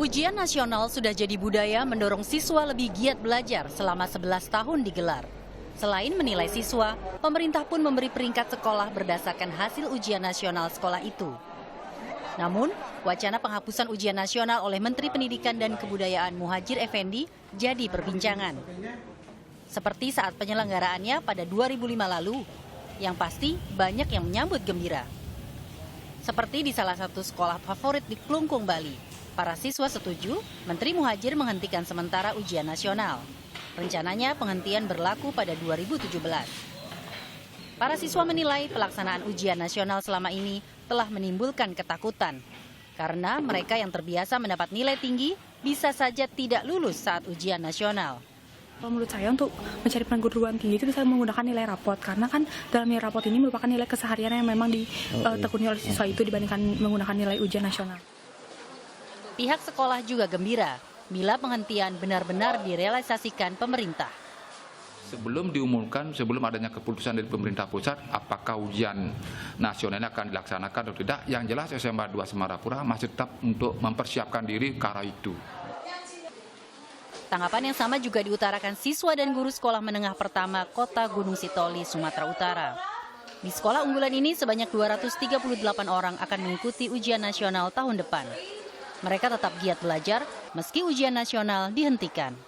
Ujian nasional sudah jadi budaya mendorong siswa lebih giat belajar selama 11 tahun digelar. Selain menilai siswa, pemerintah pun memberi peringkat sekolah berdasarkan hasil ujian nasional sekolah itu. Namun, wacana penghapusan ujian nasional oleh Menteri Pendidikan dan Kebudayaan Muhadjir Effendi jadi perbincangan. Seperti saat penyelenggaraannya pada 2005 lalu, yang pasti banyak yang menyambut gembira. Seperti di salah satu sekolah favorit di Klungkung, Bali. Para siswa setuju Menteri Muhadjir menghentikan sementara ujian nasional. Rencananya penghentian berlaku pada 2017. Para siswa menilai pelaksanaan ujian nasional selama ini telah menimbulkan ketakutan. Karena mereka yang terbiasa mendapat nilai tinggi bisa saja tidak lulus saat ujian nasional. Menurut saya untuk mencari perguruan tinggi itu bisa menggunakan nilai rapot. Karena kan dalam nilai rapot ini merupakan nilai keseharian yang memang ditekuni oleh siswa itu dibandingkan menggunakan nilai ujian nasional. Pihak sekolah juga gembira bila penghentian benar-benar direalisasikan pemerintah. Sebelum adanya keputusan dari pemerintah pusat, apakah ujian nasional akan dilaksanakan atau tidak, yang jelas SMA 2 Semarapura masih tetap untuk mempersiapkan diri ke arah itu. Tanggapan yang sama juga diutarakan siswa dan guru sekolah menengah pertama Kota Gunung Sitoli, Sumatera Utara. Di sekolah unggulan ini sebanyak 238 orang akan mengikuti ujian nasional tahun depan. Mereka tetap giat belajar meski ujian nasional dihentikan.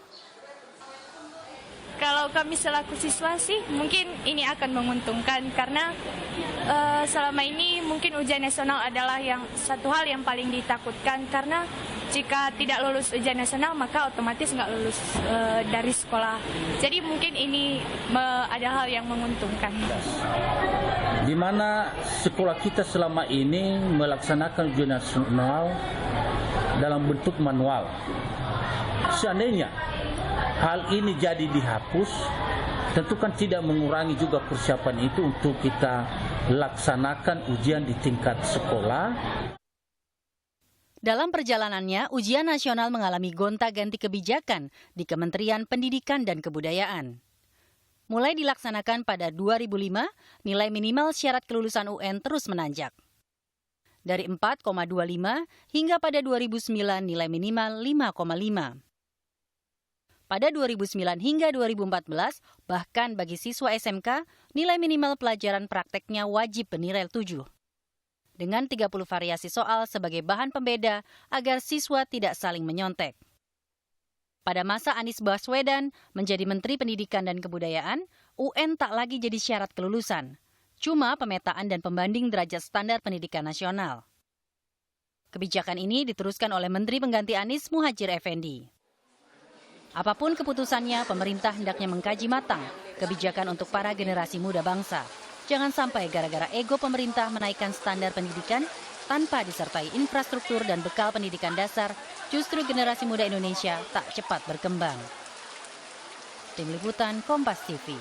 Kalau kami selaku siswa sih mungkin ini akan menguntungkan karena selama ini mungkin ujian nasional adalah satu hal yang paling ditakutkan karena jika tidak lulus ujian nasional maka otomatis nggak lulus dari sekolah. Jadi mungkin ini ada hal yang menguntungkan. Di mana sekolah kita selama ini melaksanakan ujian nasional dalam bentuk manual. Seandainya hal ini jadi dihapus, tentu kan tidak mengurangi juga persiapan itu untuk kita laksanakan ujian di tingkat sekolah. Dalam perjalanannya, ujian nasional mengalami gonta-ganti kebijakan di Kementerian Pendidikan dan Kebudayaan. Mulai dilaksanakan pada 2005, nilai minimal syarat kelulusan UN terus menanjak. Dari 4,25 hingga pada 2009 nilai minimal 5,5. Pada 2009 hingga 2014, bahkan bagi siswa SMK, nilai minimal pelajaran prakteknya wajib bernilai 7. Dengan 30 variasi soal sebagai bahan pembeda agar siswa tidak saling menyontek. Pada masa Anies Baswedan menjadi Menteri Pendidikan dan Kebudayaan, UN tak lagi jadi syarat kelulusan. Cuma pemetaan dan pembanding derajat standar pendidikan nasional. Kebijakan ini diteruskan oleh Menteri Pengganti Anies Muhadjir Effendi. Apapun keputusannya, pemerintah hendaknya mengkaji matang kebijakan untuk para generasi muda bangsa. Jangan sampai gara-gara ego pemerintah menaikkan standar pendidikan tanpa disertai infrastruktur dan bekal pendidikan dasar, justru generasi muda Indonesia tak cepat berkembang. Tim Liputan Kompas TV.